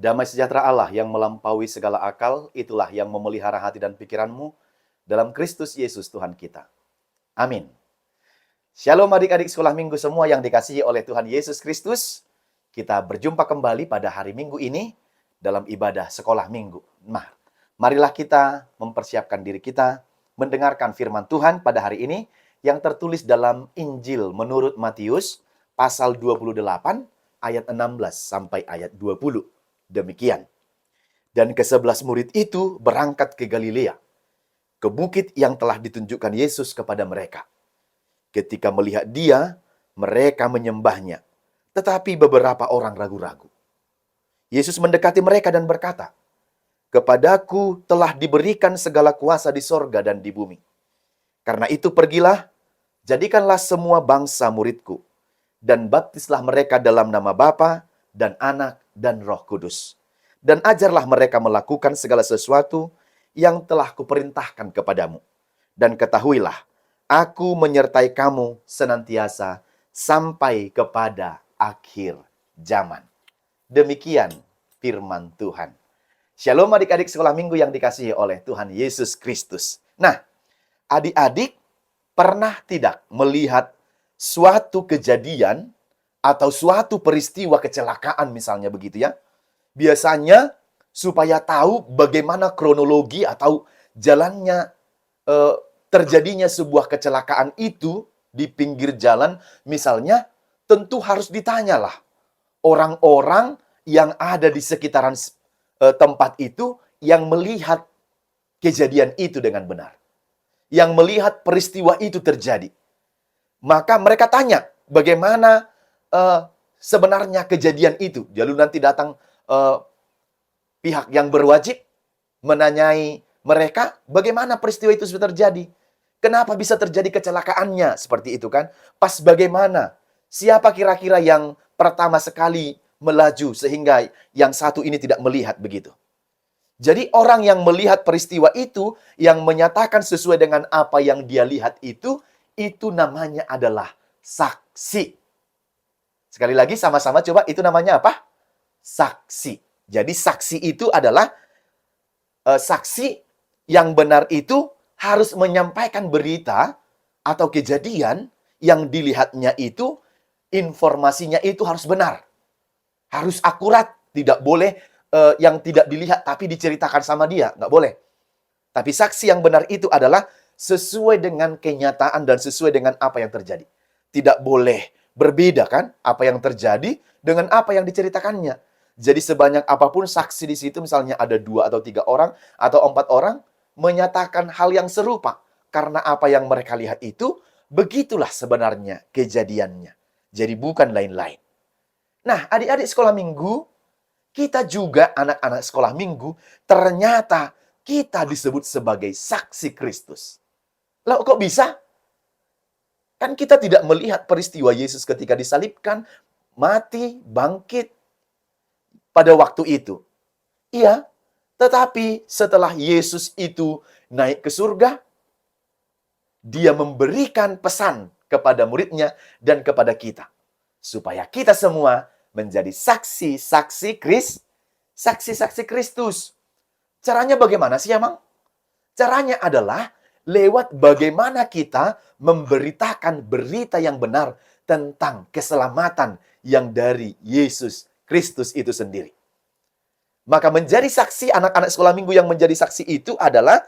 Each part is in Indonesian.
Damai sejahtera Allah yang melampaui segala akal, itulah yang memelihara hati dan pikiranmu dalam Kristus Yesus Tuhan kita. Amin. Shalom adik-adik sekolah minggu semua yang dikasihi oleh Tuhan Yesus Kristus. Kita berjumpa kembali pada hari Minggu ini dalam ibadah sekolah minggu. Marilah kita mempersiapkan diri kita mendengarkan firman Tuhan pada hari ini yang tertulis dalam Injil menurut Matius pasal 28 ayat 16 sampai ayat 20. Demikian. Dan ke-11 murid itu berangkat ke Galilea, ke bukit yang telah ditunjukkan Yesus kepada mereka. Ketika melihat dia, mereka menyembahnya. Tetapi beberapa orang ragu-ragu. Yesus mendekati mereka dan berkata, "Kepadaku telah diberikan segala kuasa di sorga dan di bumi. Karena itu pergilah, jadikanlah semua bangsa muridku, dan baptislah mereka dalam nama Bapa dan Anak dan Roh Kudus. Dan ajarlah mereka melakukan segala sesuatu yang telah kuperintahkan kepadamu. Dan ketahuilah, aku menyertai kamu senantiasa sampai kepada akhir zaman." Demikian firman Tuhan. Shalom adik-adik sekolah minggu yang dikasihi oleh Tuhan Yesus Kristus. Nah, adik-adik pernah tidak melihat suatu kejadian atau suatu peristiwa kecelakaan misalnya begitu ya? Biasanya supaya tahu bagaimana kronologi atau jalannya terjadinya sebuah kecelakaan itu di pinggir jalan misalnya, tentu harus ditanyalah orang-orang yang ada di sekitaran tempat itu yang melihat kejadian itu dengan benar. Yang melihat peristiwa itu terjadi. Maka mereka tanya, bagaimana sebenarnya kejadian itu? Lalu nanti datang pihak yang berwajib menanyai mereka, bagaimana peristiwa itu sudah terjadi? Kenapa bisa terjadi kecelakaannya? Seperti itu kan? Pas bagaimana? Siapa kira-kira yang pertama sekali melaju sehingga yang satu ini tidak melihat begitu? Jadi orang yang melihat peristiwa itu, yang menyatakan sesuai dengan apa yang dia lihat itu namanya adalah saksi. Sekali lagi sama-sama coba, itu namanya apa? Saksi. Jadi saksi itu adalah saksi yang benar itu harus menyampaikan berita atau kejadian yang dilihatnya itu, informasinya itu harus benar. Harus akurat, tidak boleh yang tidak dilihat tapi diceritakan sama dia, nggak boleh. Tapi saksi yang benar itu adalah sesuai dengan kenyataan dan sesuai dengan apa yang terjadi. Tidak boleh berbeda kan apa yang terjadi dengan apa yang diceritakannya. Jadi sebanyak apapun saksi di situ, misalnya ada 2 atau 3 orang atau 4 orang menyatakan hal yang serupa. Karena apa yang mereka lihat itu, begitulah sebenarnya kejadiannya. Jadi bukan lain-lain. Nah, adik-adik sekolah minggu, kita juga anak-anak sekolah minggu, ternyata kita disebut sebagai saksi Kristus. Loh, kok bisa? Kan kita tidak melihat peristiwa Yesus ketika disalibkan, mati, bangkit pada waktu itu. Iya, tetapi setelah Yesus itu naik ke surga, dia memberikan pesan kepada muridnya dan kepada kita. Supaya kita semua menjadi saksi-saksi Kristus. Caranya bagaimana sih emang? Caranya adalah lewat bagaimana kita memberitakan berita yang benar tentang keselamatan yang dari Yesus Kristus itu sendiri. Maka menjadi saksi, anak-anak sekolah minggu yang menjadi saksi itu adalah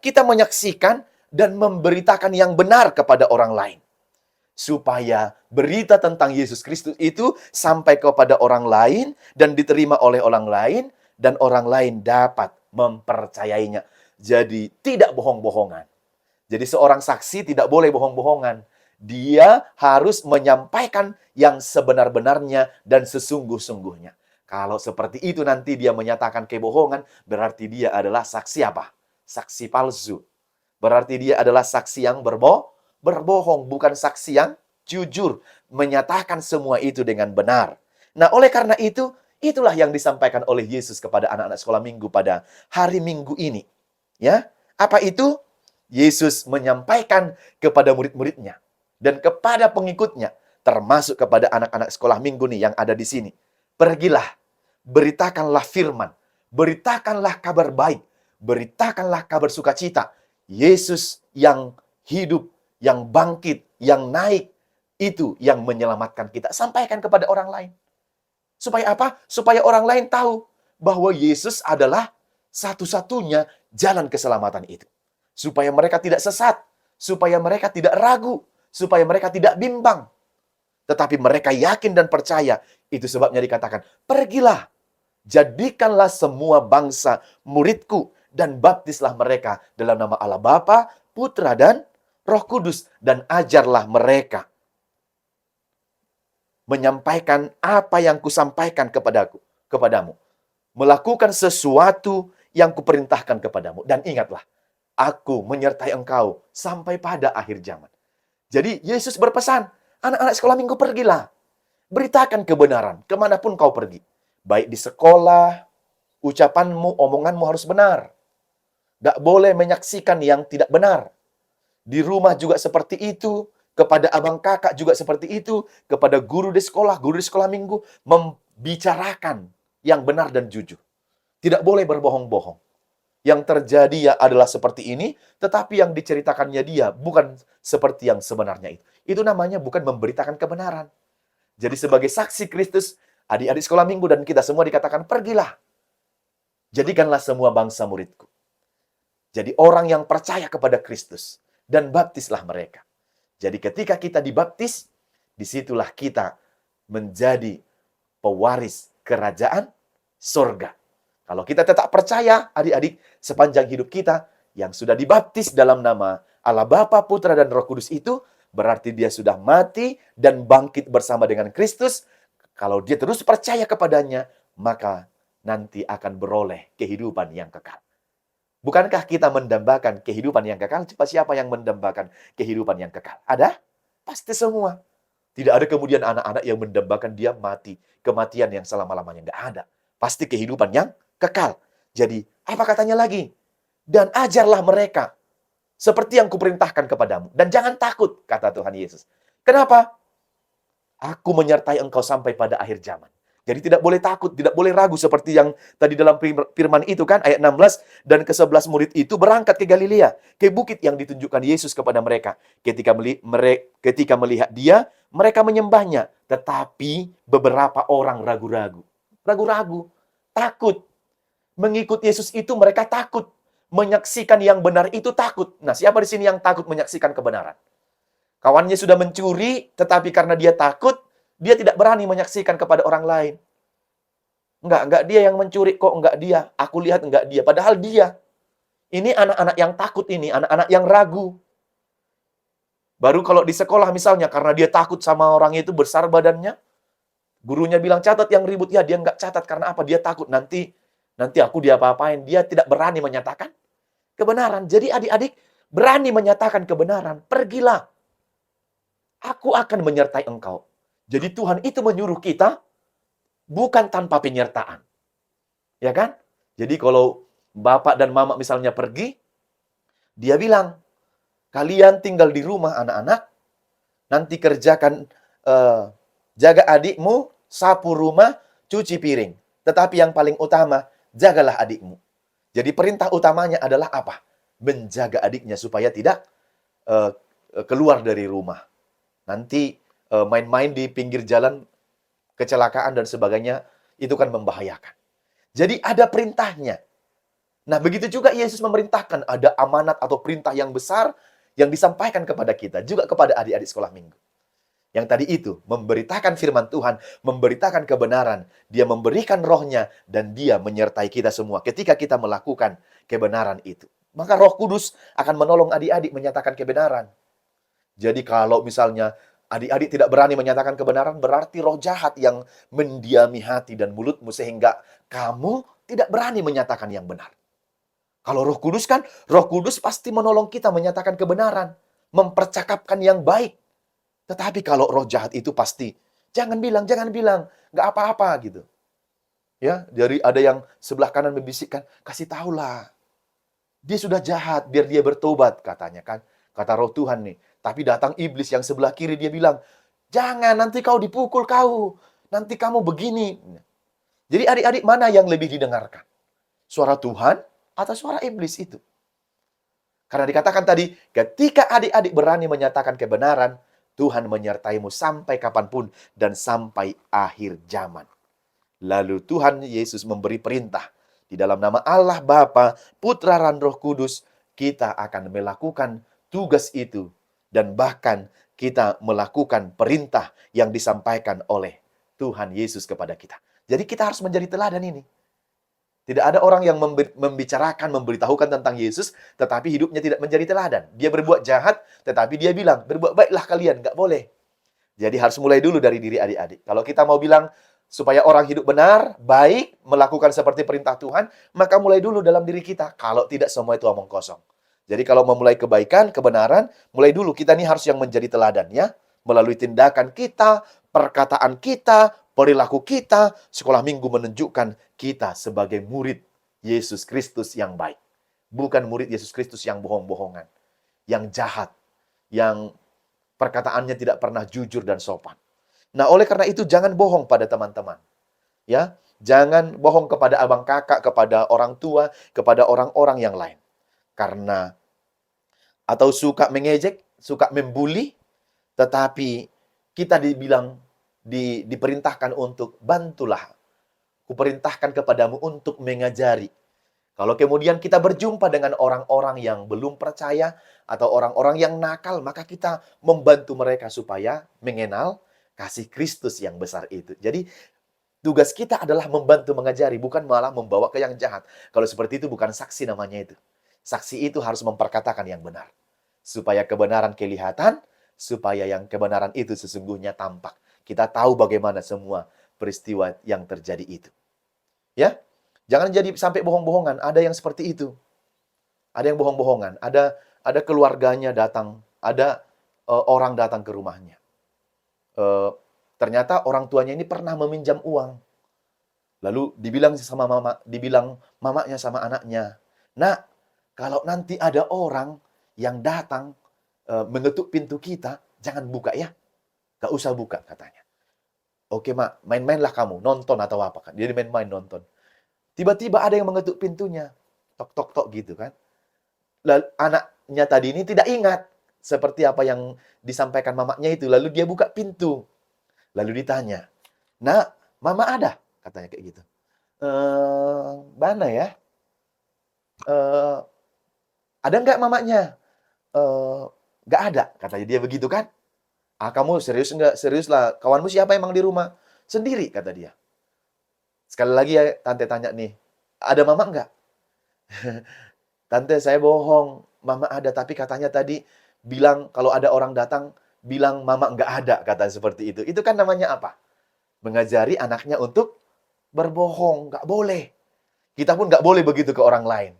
kita menyaksikan dan memberitakan yang benar kepada orang lain. Supaya berita tentang Yesus Kristus itu sampai kepada orang lain dan diterima oleh orang lain dan orang lain dapat mempercayainya. Jadi tidak bohong-bohongan. Jadi seorang saksi tidak boleh bohong-bohongan. Dia harus menyampaikan yang sebenar-benarnya dan sesungguh-sungguhnya. Kalau seperti itu nanti dia menyatakan kebohongan, berarti dia adalah saksi apa? Saksi palsu. Berarti dia adalah saksi yang berbohong, bukan saksi yang jujur, menyatakan semua itu dengan benar. Nah, oleh karena itu, itulah yang disampaikan oleh Yesus kepada anak-anak sekolah minggu pada hari Minggu ini. Ya, apa itu? Yesus menyampaikan kepada murid-muridnya dan kepada pengikutnya, termasuk kepada anak-anak sekolah minggu nih yang ada di sini. Pergilah, beritakanlah firman, beritakanlah kabar baik, beritakanlah kabar sukacita. Yesus yang hidup, yang bangkit, yang naik, itu yang menyelamatkan kita. Sampaikan kepada orang lain. Supaya apa? Supaya orang lain tahu bahwa Yesus adalah satu-satunya jalan keselamatan itu. Supaya mereka tidak sesat, supaya mereka tidak ragu, supaya mereka tidak bimbang. Tetapi mereka yakin dan percaya. Itu sebabnya dikatakan, pergilah, jadikanlah semua bangsa muridku, dan baptislah mereka dalam nama Allah Bapa, Putra, dan Roh Kudus, dan ajarlah mereka menyampaikan apa yang kusampaikan kepadamu. Melakukan sesuatu yang kuperintahkan kepadamu. Dan ingatlah, aku menyertai engkau sampai pada akhir zaman. Jadi Yesus berpesan, anak-anak sekolah minggu pergilah. Beritakan kebenaran kemanapun kau pergi. Baik di sekolah, ucapanmu, omonganmu harus benar. Gak boleh menyaksikan yang tidak benar. Di rumah juga seperti itu. Kepada abang kakak juga seperti itu. Kepada guru di sekolah minggu. Membicarakan yang benar dan jujur. Tidak boleh berbohong-bohong. Yang terjadi ya adalah seperti ini, tetapi yang diceritakannya dia bukan seperti yang sebenarnya itu. Itu namanya bukan memberitakan kebenaran. Jadi sebagai saksi Kristus, adik-adik sekolah minggu dan kita semua dikatakan, pergilah. Jadikanlah semua bangsa muridku. Jadi orang yang percaya kepada Kristus. Dan baptislah mereka. Jadi ketika kita dibaptis, disitulah kita menjadi pewaris kerajaan surga. Kalau kita tetap percaya, adik-adik, sepanjang hidup kita yang sudah dibaptis dalam nama Allah Bapa, Putra, dan Roh Kudus itu, berarti dia sudah mati dan bangkit bersama dengan Kristus. Kalau dia terus percaya kepadanya, maka nanti akan beroleh kehidupan yang kekal. Bukankah kita mendambakan kehidupan yang kekal? Siapa yang mendambakan kehidupan yang kekal? Ada? Pasti semua. Tidak ada kemudian anak-anak yang mendambakan dia mati. Kematian yang selama-lamanya. Nggak ada. Pasti kehidupan yang kekal. Jadi, apa katanya lagi? Dan ajarlah mereka seperti yang kuperintahkan kepadamu. Dan jangan takut, kata Tuhan Yesus. Kenapa? Aku menyertai engkau sampai pada akhir zaman. Jadi tidak boleh takut, tidak boleh ragu seperti yang tadi dalam firman itu kan, ayat 16, dan ke-11 murid itu berangkat ke Galilea, ke bukit yang ditunjukkan Yesus kepada mereka. Ketika melihat dia, mereka menyembahnya. Tetapi beberapa orang ragu-ragu. Ragu-ragu, takut. Mengikut Yesus itu mereka takut. Menyaksikan yang benar itu takut. Nah, siapa di sini yang takut menyaksikan kebenaran? Kawannya sudah mencuri, tetapi karena dia takut, dia tidak berani menyaksikan kepada orang lain. Enggak dia yang mencuri kok, enggak dia. Aku lihat enggak dia, padahal dia. Ini anak-anak yang takut ini, anak-anak yang ragu. Baru kalau di sekolah misalnya, karena dia takut sama orang itu besar badannya, gurunya bilang catat yang ribut, ya dia enggak catat. Karena apa? Dia takut nanti aku diapa-apain. Dia tidak berani menyatakan kebenaran. Jadi adik-adik, berani menyatakan kebenaran. Pergilah. Aku akan menyertai engkau. Jadi Tuhan itu menyuruh kita bukan tanpa penyertaan. Ya kan? Jadi kalau bapak dan mama misalnya pergi, dia bilang, kalian tinggal di rumah anak-anak, nanti kerjakan, jaga adikmu, sapu rumah, cuci piring. Tetapi yang paling utama, jagalah adikmu. Jadi perintah utamanya adalah apa? Menjaga adiknya supaya tidak keluar dari rumah. Nanti main-main di pinggir jalan, kecelakaan dan sebagainya, itu kan membahayakan. Jadi ada perintahnya. Nah, begitu juga Yesus memerintahkan, ada amanat atau perintah yang besar yang disampaikan kepada kita, juga kepada adik-adik sekolah minggu. Yang tadi itu, memberitakan firman Tuhan, memberitakan kebenaran, dia memberikan rohnya, dan dia menyertai kita semua ketika kita melakukan kebenaran itu. Maka Roh Kudus akan menolong adik-adik menyatakan kebenaran. Jadi kalau misalnya adik-adik tidak berani menyatakan kebenaran, berarti roh jahat yang mendiami hati dan mulutmu sehingga kamu tidak berani menyatakan yang benar. Kalau Roh Kudus kan, Roh Kudus pasti menolong kita menyatakan kebenaran, mempercakapkan yang baik. Tetapi kalau roh jahat itu pasti, jangan bilang, nggak apa-apa gitu. Ya, dari ada yang sebelah kanan membisikkan, kasih tahulah. Dia sudah jahat, biar dia bertobat katanya kan. Kata Roh Tuhan nih. Tapi datang iblis yang sebelah kiri, dia bilang, jangan, nanti kau dipukul kau. Nanti kamu begini. Jadi adik-adik, mana yang lebih didengarkan? Suara Tuhan atau suara iblis itu? Karena dikatakan tadi, ketika adik-adik berani menyatakan kebenaran, Tuhan menyertaimu sampai kapanpun dan sampai akhir zaman. Lalu Tuhan Yesus memberi perintah di dalam nama Allah Bapa, Putra dan Roh Kudus, kita akan melakukan tugas itu dan bahkan kita melakukan perintah yang disampaikan oleh Tuhan Yesus kepada kita. Jadi kita harus menjadi teladan ini. Tidak ada orang yang membicarakan, memberitahukan tentang Yesus, tetapi hidupnya tidak menjadi teladan. Dia berbuat jahat, tetapi dia bilang, berbuat baiklah kalian, nggak boleh. Jadi harus mulai dulu dari diri adik-adik. Kalau kita mau bilang supaya orang hidup benar, baik, melakukan seperti perintah Tuhan, maka mulai dulu dalam diri kita. Kalau tidak, semua itu omong kosong. Jadi kalau memulai kebaikan, kebenaran, mulai dulu. Kita ini harus yang menjadi teladan, ya. Melalui tindakan kita, perkataan kita, perilaku kita, sekolah minggu menunjukkan kita sebagai murid Yesus Kristus yang baik. Bukan murid Yesus Kristus yang bohong-bohongan, yang jahat, yang perkataannya tidak pernah jujur dan sopan. Nah, oleh karena itu jangan bohong pada teman-teman. Ya, jangan bohong kepada abang kakak, kepada orang tua, kepada orang-orang yang lain. Karena atau suka mengejek, suka membuli, tetapi kita diperintahkan untuk bantulah. Kuperintahkan kepadamu untuk mengajari. Kalau kemudian kita berjumpa dengan orang-orang yang belum percaya atau orang-orang yang nakal, maka kita membantu mereka supaya mengenal kasih Kristus yang besar itu. Jadi tugas kita adalah membantu mengajari, bukan malah membawa ke yang jahat. Kalau seperti itu bukan saksi namanya itu. Saksi itu harus memperkatakan yang benar. Supaya kebenaran kelihatan, supaya yang kebenaran itu sesungguhnya tampak. Kita tahu bagaimana semua peristiwa yang terjadi itu. Ya, jangan jadi sampai bohong-bohongan. Ada yang seperti itu. Ada yang bohong-bohongan. Ada keluarganya datang. Ada orang datang ke rumahnya. Ternyata orang tuanya ini pernah meminjam uang. Lalu dibilang mamanya sama anaknya, "Nak, kalau nanti ada orang yang datang mengetuk pintu kita, jangan buka ya. Gak usah buka," katanya. "Oke, Mak, main-mainlah kamu, nonton atau apa kan." Dia main-main nonton. Tiba-tiba ada yang mengetuk pintunya. Tok tok tok gitu kan. Lalu anaknya tadi ini tidak ingat seperti apa yang disampaikan mamanya itu. Lalu dia buka pintu. Lalu ditanya, "Nak, Mama ada?" Katanya kayak gitu. Mana ya? Ada nggak mamanya? Nggak ada, katanya dia begitu kan. "Ah, kamu serius nggak? Serius lah. Kawanmu siapa emang di rumah?" "Sendiri," kata dia. Sekali lagi ya, tante tanya nih, "Ada mama nggak?" "Tante, saya bohong. Mama ada, tapi katanya tadi bilang kalau ada orang datang, bilang mama nggak ada," kata seperti itu. Itu kan namanya apa? Mengajari anaknya untuk berbohong. Nggak boleh. Kita pun nggak boleh begitu ke orang lain.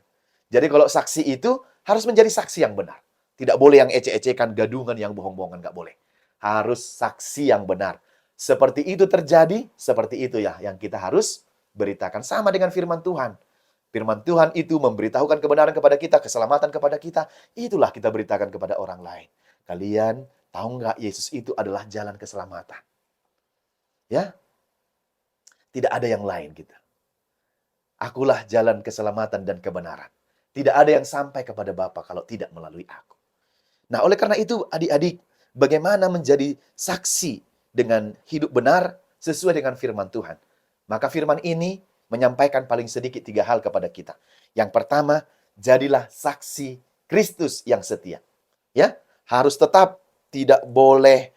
Jadi kalau saksi itu harus menjadi saksi yang benar. Tidak boleh yang ecek-ecekan, gadungan, yang bohong-bohongan. Nggak boleh. Harus saksi yang benar. Seperti itu terjadi, seperti itu ya yang kita harus beritakan. Sama dengan firman Tuhan. Firman Tuhan itu memberitahukan kebenaran kepada kita, keselamatan kepada kita. Itulah kita beritakan kepada orang lain. Kalian tahu nggak Yesus itu adalah jalan keselamatan? Ya, tidak ada yang lain gitu. Akulah jalan keselamatan dan kebenaran. Tidak ada yang sampai kepada Bapa kalau tidak melalui aku. Nah, oleh karena itu, adik-adik, bagaimana menjadi saksi dengan hidup benar sesuai dengan firman Tuhan? Maka firman ini menyampaikan paling sedikit 3 hal kepada kita. Yang pertama, jadilah saksi Kristus yang setia. Ya, harus tetap tidak boleh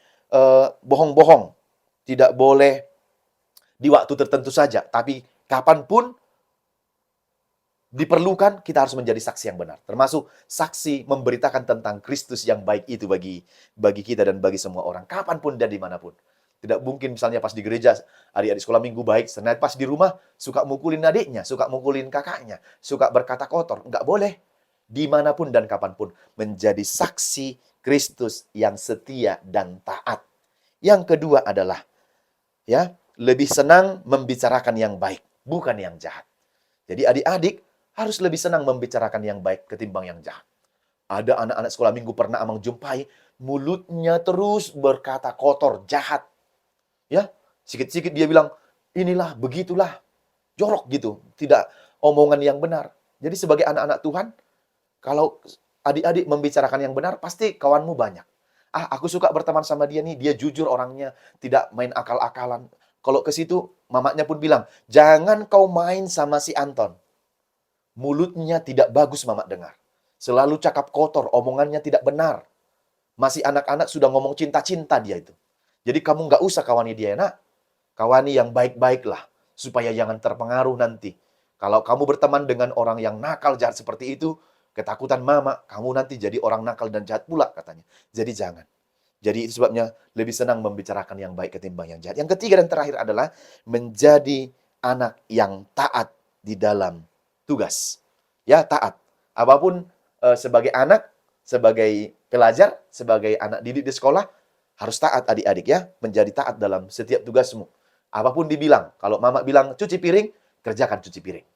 bohong-bohong. Tidak boleh di waktu tertentu saja, tapi kapanpun diperlukan, kita harus menjadi saksi yang benar. Termasuk saksi memberitakan tentang Kristus yang baik itu bagi kita dan bagi semua orang. Kapanpun dan dimanapun. Tidak mungkin misalnya pas di gereja, adik-adik sekolah minggu baik. Senin pas di rumah, suka mukulin adiknya, suka mukulin kakaknya, suka berkata kotor. Nggak boleh. Dimanapun dan kapanpun. Menjadi saksi Kristus yang setia dan taat. Yang kedua adalah, ya, lebih senang membicarakan yang baik, bukan yang jahat. Jadi adik-adik harus lebih senang membicarakan yang baik ketimbang yang jahat. Ada anak-anak sekolah minggu pernah Amang jumpai, mulutnya terus berkata kotor, jahat. Ya, sikit-sikit dia bilang, inilah, begitulah. jorok gitu, tidak omongan yang benar. Jadi sebagai anak-anak Tuhan, kalau adik-adik membicarakan yang benar, pasti kawanmu banyak. Ah, aku suka berteman sama dia nih, dia jujur orangnya, tidak main akal-akalan. Kalau ke situ, mamanya pun bilang, jangan kau main sama si Anton. Mulutnya tidak bagus mama dengar. Selalu cakap kotor, omongannya tidak benar. Masih anak-anak sudah ngomong cinta-cinta dia itu. Jadi kamu nggak usah kawani dia, nak. Kawani yang baik-baiklah, supaya jangan terpengaruh nanti. Kalau kamu berteman dengan orang yang nakal jahat seperti itu, ketakutan mama, kamu nanti jadi orang nakal dan jahat pula katanya. Jadi jangan. Jadi itu sebabnya lebih senang membicarakan yang baik ketimbang yang jahat. Yang ketiga dan terakhir adalah menjadi anak yang taat di dalam tugas. Ya, taat. Apapun sebagai anak, sebagai pelajar, sebagai anak didik di sekolah, harus taat adik-adik ya. Menjadi taat dalam setiap tugasmu. Apapun dibilang. Kalau mama bilang cuci piring, kerjakan cuci piring.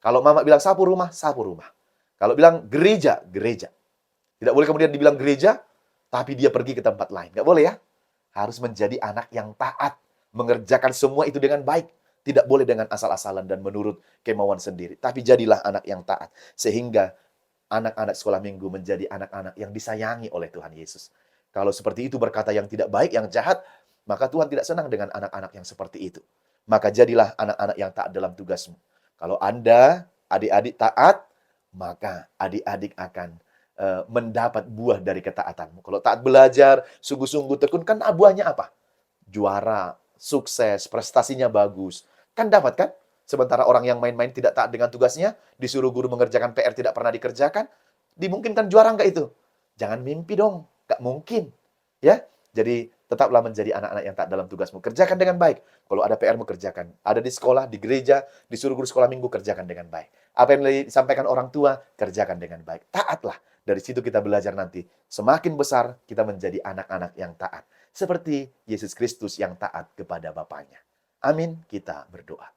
Kalau mama bilang sapu rumah, sapu rumah. Kalau bilang gereja, gereja. Tidak boleh kemudian dibilang gereja, tapi dia pergi ke tempat lain. Nggak boleh ya. Harus menjadi anak yang taat. Mengerjakan semua itu dengan baik. Tidak boleh dengan asal-asalan dan menurut kemauan sendiri. Tapi jadilah anak yang taat. Sehingga anak-anak sekolah minggu menjadi anak-anak yang disayangi oleh Tuhan Yesus. Kalau seperti itu berkata yang tidak baik, yang jahat, maka Tuhan tidak senang dengan anak-anak yang seperti itu. Maka jadilah anak-anak yang taat dalam tugasmu. Kalau Anda, adik-adik taat, maka adik-adik akan mendapat buah dari ketaatanmu. Kalau taat belajar, sungguh-sungguh tekun, kan buahnya apa? Juara, sukses, prestasinya bagus. Kan dapat kan? Sementara orang yang main-main tidak taat dengan tugasnya, disuruh guru mengerjakan PR tidak pernah dikerjakan, dimungkinkan juara nggak itu? Jangan mimpi dong, nggak mungkin. Ya, jadi tetaplah menjadi anak-anak yang taat dalam tugasmu. Kerjakan dengan baik. Kalau ada PR-mu kerjakan. Ada di sekolah, di gereja, disuruh guru sekolah minggu, kerjakan dengan baik. Apa yang disampaikan orang tua, kerjakan dengan baik. Taatlah. Dari situ kita belajar nanti. Semakin besar, kita menjadi anak-anak yang taat. Seperti Yesus Kristus yang taat kepada Bapaknya. Amin, kita berdoa.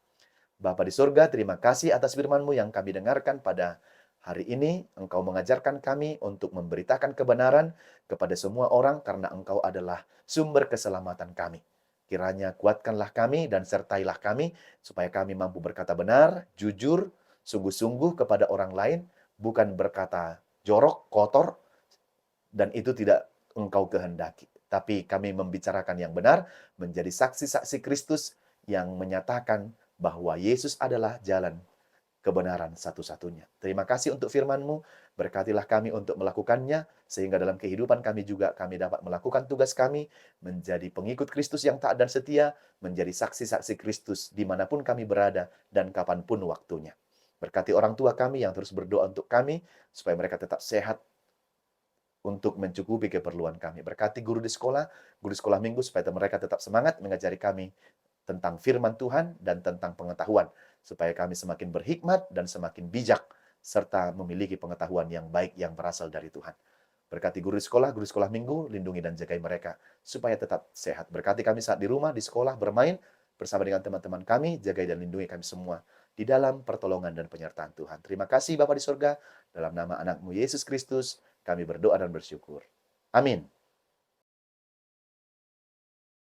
Bapa di surga, terima kasih atas firman-Mu yang kami dengarkan pada hari ini. Engkau mengajarkan kami untuk memberitakan kebenaran kepada semua orang karena Engkau adalah sumber keselamatan kami. Kiranya kuatkanlah kami dan sertailah kami supaya kami mampu berkata benar, jujur, sungguh-sungguh kepada orang lain, bukan berkata jorok, kotor, dan itu tidak Engkau kehendaki. Tapi kami membicarakan yang benar, menjadi saksi-saksi Kristus yang menyatakan bahwa Yesus adalah jalan kebenaran satu-satunya. Terima kasih untuk firman-Mu, berkatilah kami untuk melakukannya, sehingga dalam kehidupan kami juga kami dapat melakukan tugas kami, menjadi pengikut Kristus yang taat dan setia, menjadi saksi-saksi Kristus dimanapun kami berada dan kapanpun waktunya. Berkati orang tua kami yang terus berdoa untuk kami, supaya mereka tetap sehat, untuk mencukupi keperluan kami. Berkati guru di sekolah minggu, supaya mereka tetap semangat mengajari kami tentang firman Tuhan dan tentang pengetahuan, supaya kami semakin berhikmat dan semakin bijak, serta memiliki pengetahuan yang baik yang berasal dari Tuhan. Berkati guru di sekolah minggu, lindungi dan jagai mereka, supaya tetap sehat. Berkati kami saat di rumah, di sekolah, bermain, bersama dengan teman-teman kami, jagai dan lindungi kami semua, di dalam pertolongan dan penyertaan Tuhan. Terima kasih Bapa di surga, dalam nama anak-Mu Yesus Kristus, kami berdoa dan bersyukur. Amin.